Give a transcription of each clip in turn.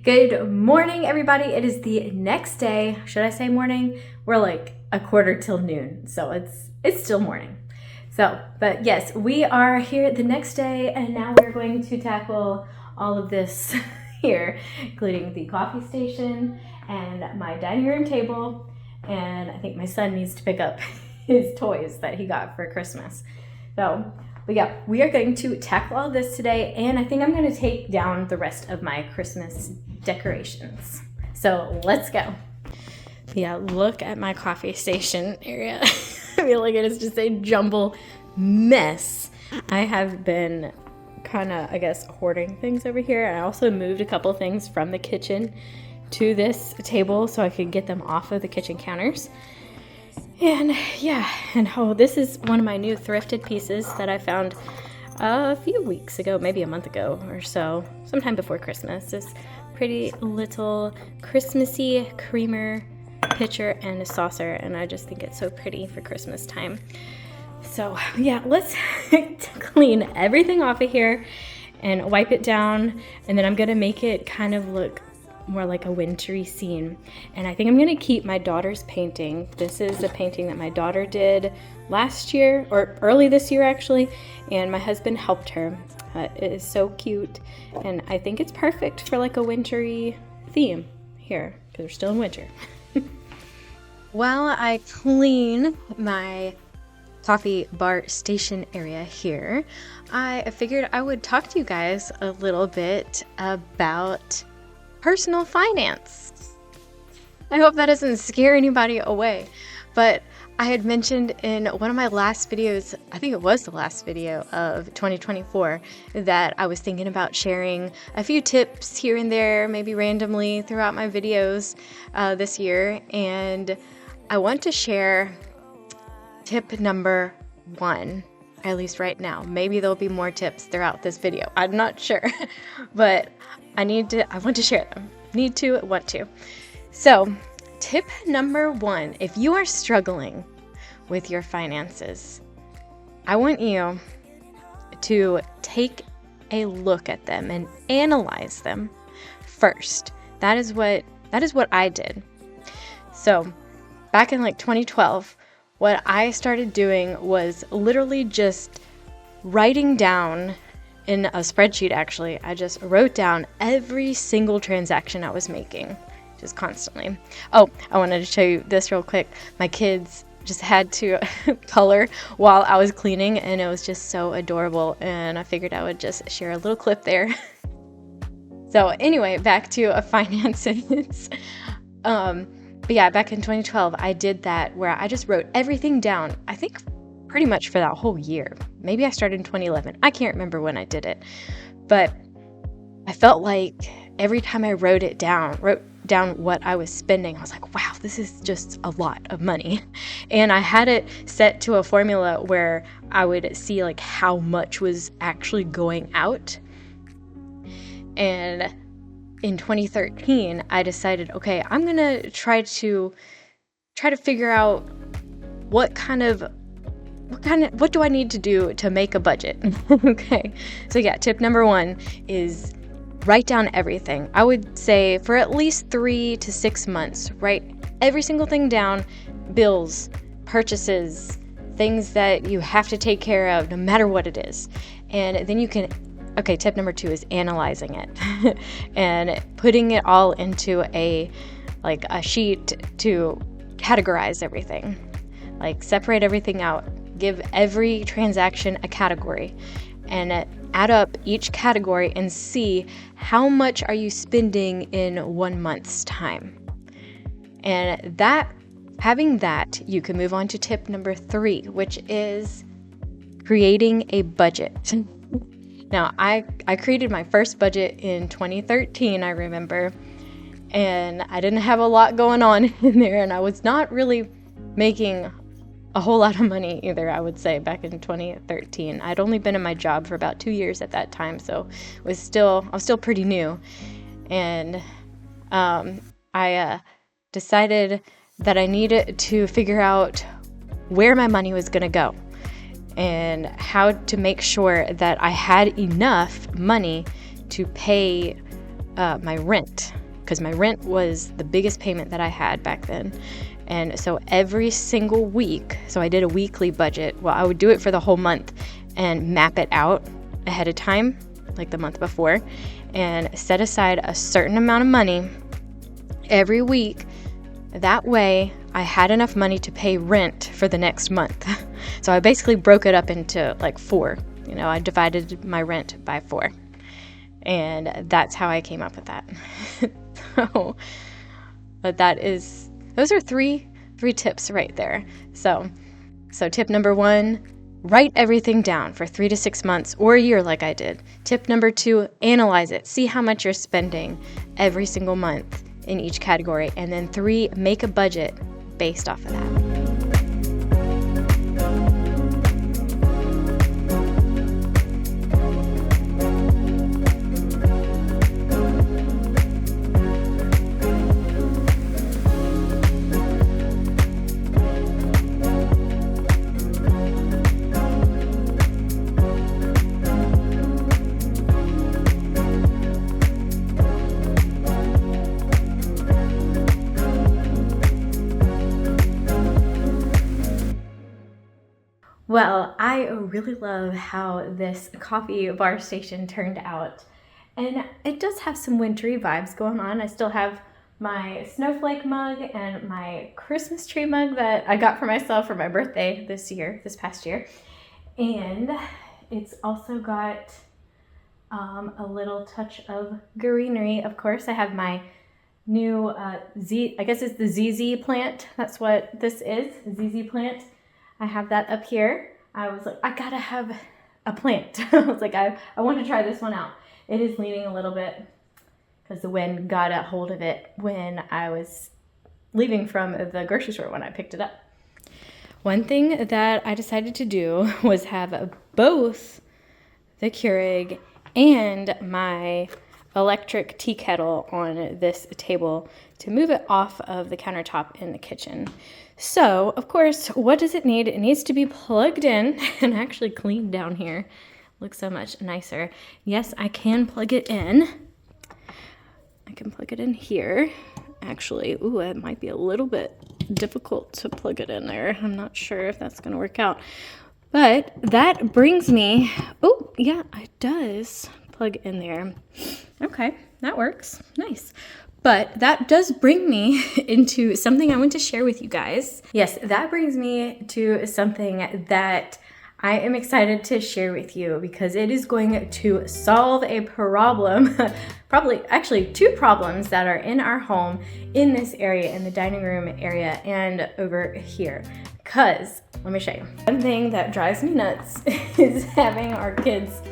Good morning, everybody. It is the next day. Should I say morning? We're like a quarter till noon, so it's still morning. But yes, we are here the next day, and now we're going to tackle all of this here, including the coffee station and my dining room table, and I think my son needs to pick up his toys that he got for Christmas. But yeah, we are going to tackle all this today, and I think I'm going to take down the rest of my Christmas decorations. So let's go. Yeah, look at my coffee station area. I feel like it is just a jumble mess. I have been kind of, I guess, hoarding things over here. I also moved a couple things from the kitchen to this table so I could get them off of the kitchen counters. And yeah, this is one of my new thrifted pieces that I found a few weeks ago, maybe a month ago or so, sometime before Christmas. This pretty little Christmassy creamer pitcher and a saucer, and I just think it's so pretty for Christmas time. So yeah, let's clean everything off of here and wipe it down, and then I'm gonna make it kind of look more like a wintry scene. And I think I'm gonna keep my daughter's painting. This is a painting that my daughter did last year, or early this year actually, and my husband helped her. It is so cute, and I think it's perfect for like a wintry theme here, because we're still in winter. While I clean my coffee bar station area here, I figured I would talk to you guys a little bit about personal finance. I hope that doesn't scare anybody away, but I had mentioned in one of my last videos, I think it was the last video of 2024, that I was thinking about sharing a few tips here and there, maybe randomly throughout my videos this year, and I want to share tip number 1, at least right now. Maybe there'll be more tips throughout this video. I'm not sure, but I want to share them. Want to. So, tip number 1, if you are struggling with your finances, I want you to take a look at them and analyze them first. That is what I did. So, back in like 2012, what I started doing was literally just writing down in a spreadsheet. Actually, I just wrote down every single transaction I was making, just constantly. Oh, I wanted to show you this real quick. My kids just had to color while I was cleaning, and it was just so adorable, and I figured I would just share a little clip there. So anyway, back to finances. But yeah, back in 2012, I did that where I just wrote everything down, I think pretty much for that whole year. Maybe I started in 2011. I can't remember when I did it. But I felt like every time I wrote down what I was spending, I was like, wow, this is just a lot of money. And I had it set to a formula where I would see like how much was actually going out. And in 2013, I decided, okay, I'm gonna try to figure out what do I need to do to make a budget. Okay, so yeah, tip number 1 is write down everything. I would say for at least 3 to 6 months, write every single thing down: bills, purchases, things that you have to take care of, no matter what it is, and then you can. Okay, tip number 2 is analyzing it and putting it all into a sheet to categorize everything. Like, separate everything out, give every transaction a category, and add up each category and see how much are you spending in 1 month's time. And having that, you can move on to tip number 3, which is creating a budget. Now, I created my first budget in 2013, I remember, and I didn't have a lot going on in there, and I was not really making a whole lot of money either, I would say, back in 2013. I'd only been in my job for about 2 years at that time, so I was still pretty new. And I decided that I needed to figure out where my money was going to go and how to make sure that I had enough money to pay my rent, because my rent was the biggest payment that I had back then. And so every single week, so I did a weekly budget. Well, I would do it for the whole month and map it out ahead of time, like the month before, and set aside a certain amount of money every week. That way I had enough money to pay rent for the next month. So I basically broke it up into like 4. I divided my rent by 4. And that's how I came up with that. But those are three tips right there. So tip number 1, write everything down for 3 to 6 months or a year like I did. Tip number 2, analyze it. See how much you're spending every single month in each category. And then 3, make a budget based off of that. Well, I really love how this coffee bar station turned out. And it does have some wintry vibes going on. I still have my snowflake mug and my Christmas tree mug that I got for myself for my birthday this past year. And it's also got a little touch of greenery. Of course, I have my new I guess it's the ZZ plant. That's what this is, the ZZ plant. I have that up here. I was like, I gotta have a plant. I was like, I want to try this one out. It is leaning a little bit because the wind got a hold of it when I was leaving from the grocery store when I picked it up. One thing that I decided to do was have both the Keurig and my electric tea kettle on this table to move it off of the countertop in the kitchen. So, of course, what does it need? It needs to be plugged in and actually cleaned down here. Looks so much nicer. Yes, I can plug it in. I can plug it in here. Actually, it might be a little bit difficult to plug it in there. I'm not sure if that's going to work out. But that brings me, yeah, it does plug in there. Okay, that works. Nice. But that does bring me into something I want to share with you guys. Yes, that brings me to something that I am excited to share with you because it is going to solve a problem, probably actually 2 problems that are in our home in this area, in the dining room area and over here. Because, let me show you. One thing that drives me nuts is having our kids'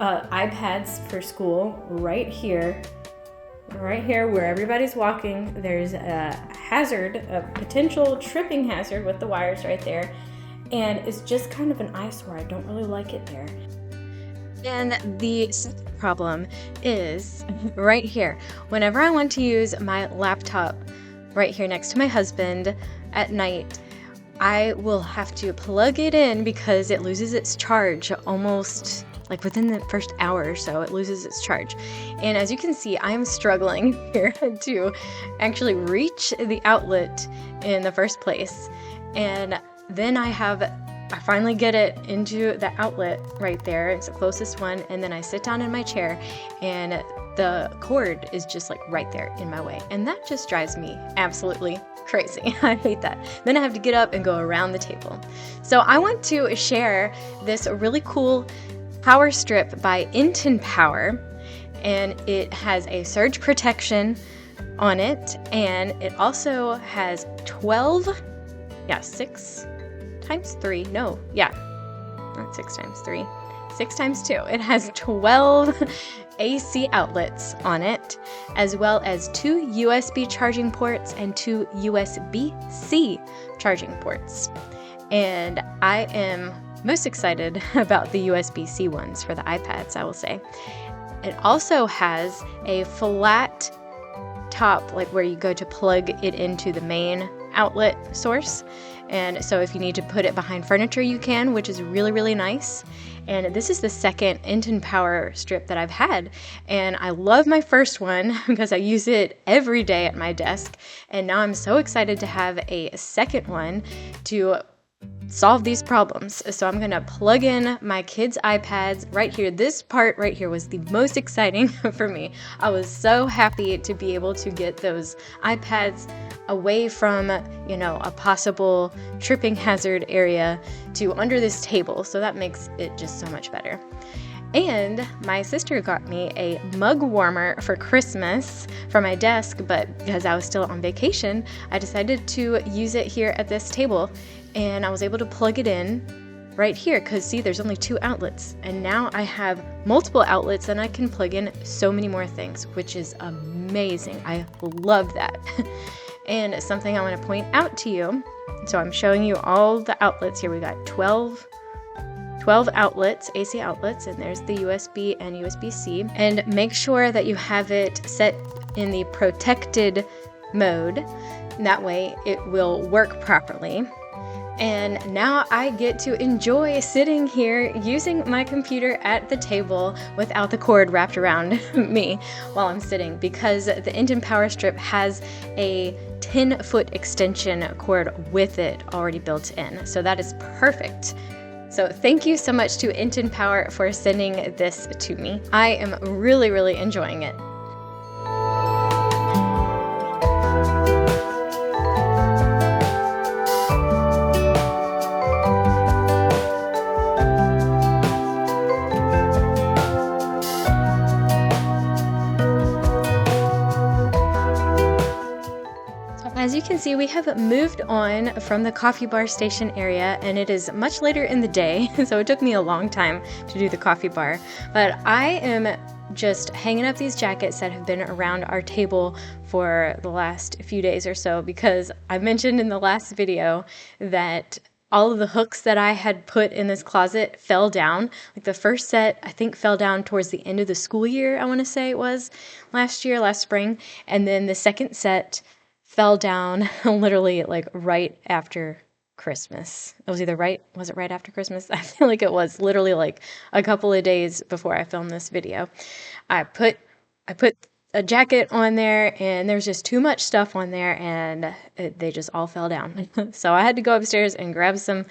iPads for school right here where everybody's walking. There's a hazard, a potential tripping hazard with the wires right there, and it's just kind of an eyesore. I don't really like it there. And the second problem is right here. Whenever I want to use my laptop right here next to my husband at night, I will have to plug it in because it loses its charge almost like within the first hour or so. It loses its charge. And as you can see, I'm struggling here to actually reach the outlet in the first place. And then I finally get it into the outlet right there. It's the closest one. And then I sit down in my chair and the cord is just like right there in my way. And that just drives me absolutely crazy. I hate that. Then I have to get up and go around the table. So I want to share this really cool power strip by NTONPOWER, and it has a surge protection on it, and it also has 6 times 3, not 6 times 3, 6 times 2. It has 12 AC outlets on it, as well as 2 USB charging ports and 2 USB-C charging ports. And I am most excited about the USB-C ones for the iPads, I will say. It also has a flat top, like where you go to plug it into the main outlet source. And so if you need to put it behind furniture, you can, which is really, really nice. And this is the second NTONPOWER strip that I've had. And I love my first one because I use it every day at my desk. And now I'm so excited to have a second one to solve these problems. So I'm gonna plug in my kids' iPads right here. This part right here was the most exciting for me. I was so happy to be able to get those iPads away from, a possible tripping hazard area to under this table. So that makes it just so much better. And my sister got me a mug warmer for Christmas for my desk, but because I was still on vacation, I decided to use it here at this table. And I was able to plug it in right here because see, there's only 2 outlets. And now I have multiple outlets and I can plug in so many more things, which is amazing. I love that. And something I want to point out to you. So I'm showing you all the outlets here. We got 12 outlets, AC outlets, and there's the USB and USB-C. And make sure that you have it set in the protected mode. That way it will work properly. And now I get to enjoy sitting here using my computer at the table without the cord wrapped around me while I'm sitting, because the NTONPOWER Strip has a 10-foot extension cord with it already built in. So that is perfect. So thank you so much to NTONPOWER for sending this to me. I am really, really enjoying it. As you can see, we have moved on from the coffee bar station area, and it is much later in the day, so it took me a long time to do the coffee bar. But I am just hanging up these jackets that have been around our table for the last few days or so, because I mentioned in the last video that all of the hooks that I had put in this closet fell down. Like the first set, I think, fell down towards the end of the school year, I want to say it was last spring. And then the second set fell down literally like right after Christmas. Was it right after Christmas? I feel like it was literally like a couple of days before I filmed this video. I put a jacket on there, and there was just too much stuff on there, and they just all fell down. So I had to go upstairs and grab some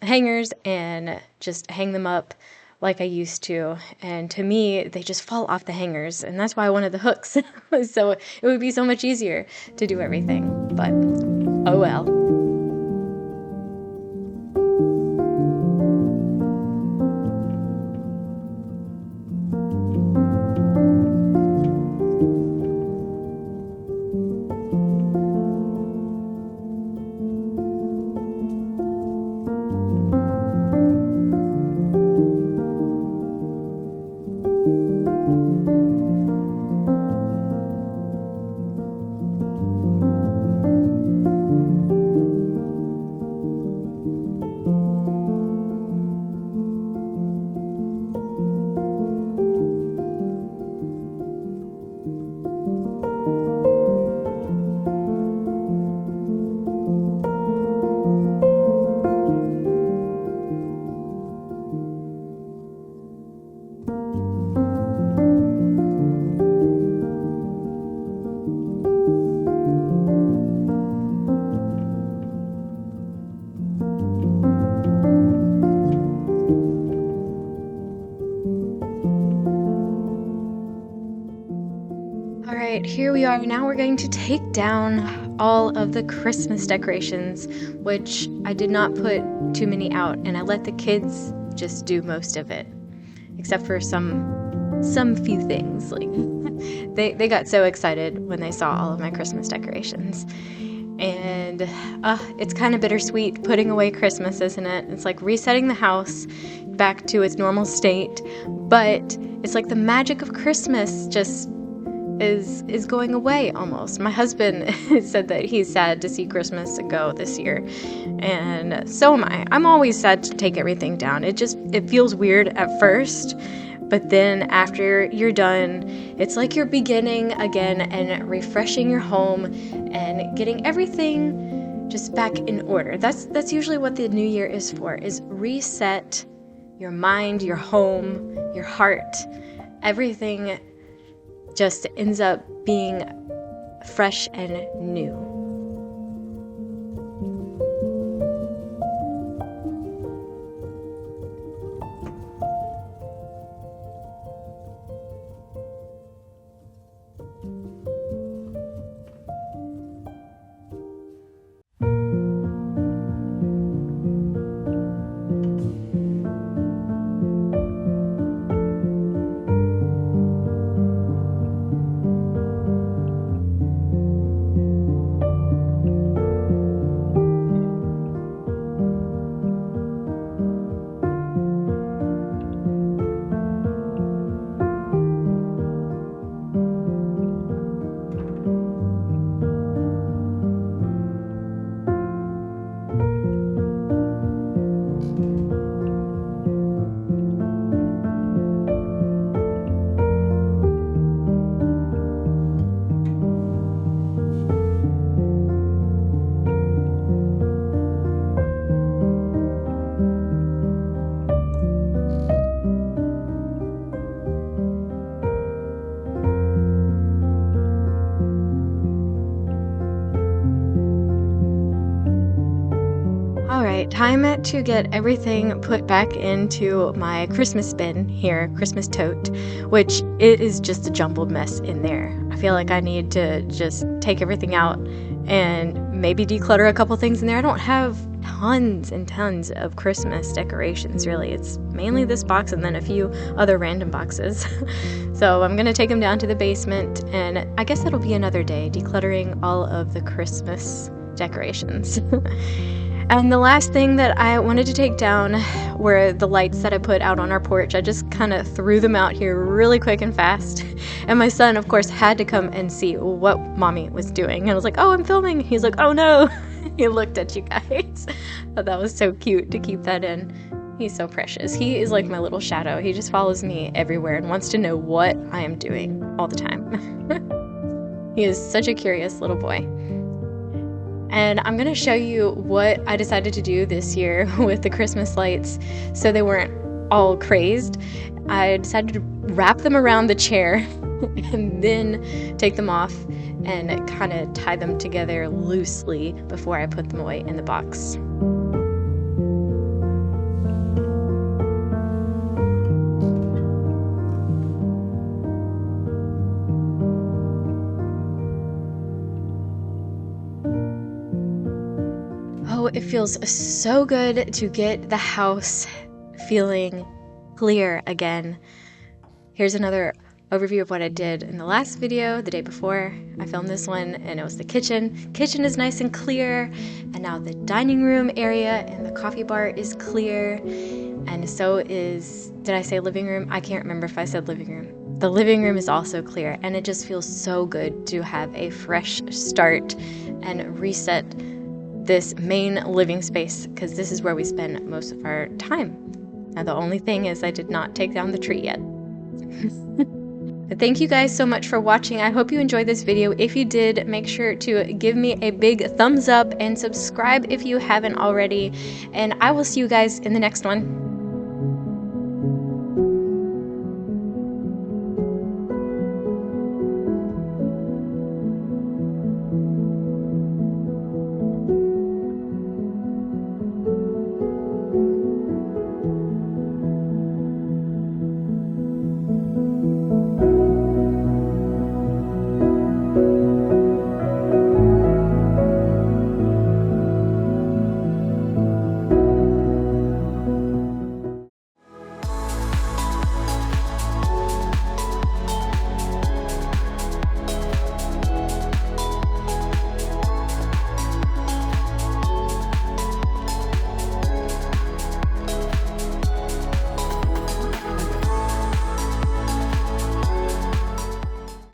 hangers and just hang them up like I used to. And to me, they just fall off the hangers, and that's why I wanted the hooks. So it would be so much easier to do everything, but oh well. Here we are. Now we're going to take down all of the Christmas decorations, which I did not put too many out, and I let the kids just do most of it, except for some few things. Like they got so excited when they saw all of my Christmas decorations. And it's kind of bittersweet putting away Christmas, isn't it? It's like resetting the house back to its normal state, but it's like the magic of Christmas just is going away almost. My husband said that he's sad to see Christmas go this year, and so am I. I'm always sad to take everything down. It feels weird at first, But then after you're done, it's like you're beginning again and refreshing your home and getting everything just back in order. That's usually what the new year is for, is reset your mind, your home, your heart. Everything just ends up being fresh and new. Alright, time to get everything put back into my Christmas bin here, Christmas tote, which it is just a jumbled mess in there. I feel like I need to just take everything out and maybe declutter a couple things in there. I don't have tons and tons of Christmas decorations, really. It's mainly this box and then a few other random boxes. So I'm going to take them down to the basement, and I guess it'll be another day decluttering all of the Christmas decorations. And the last thing that I wanted to take down were the lights that I put out on our porch. I just kind of threw them out here really quick and fast. And my son, of course, had to come and see what mommy was doing. And I was like, oh, I'm filming. He's like, oh no. He looked at you guys. Thought that was so cute to keep that in. He's so precious. He is like my little shadow. He just follows me everywhere and wants to know what I am doing all the time. He is such a curious little boy. And I'm going to show you what I decided to do this year with the Christmas lights so they weren't all crazed. I decided to wrap them around the chair and then take them off and kind of tie them together loosely before I put them away in the box. Oh, it feels so good to get the house feeling clear again. Here's another overview of what I did in the last video, the day before. I filmed this one, and it was the kitchen. Kitchen is nice and clear, and now the dining room area and the coffee bar is clear, and so is, did I say living room? I can't remember if I said living room. The living room is also clear, and it just feels so good to have a fresh start and reset this main living space, because this is where we spend most of our time. Now the only thing is I did not take down the tree yet. But thank you guys so much for watching. I hope you enjoyed this video. If you did, make sure to give me a big thumbs up and subscribe if you haven't already. And I will see you guys in the next one.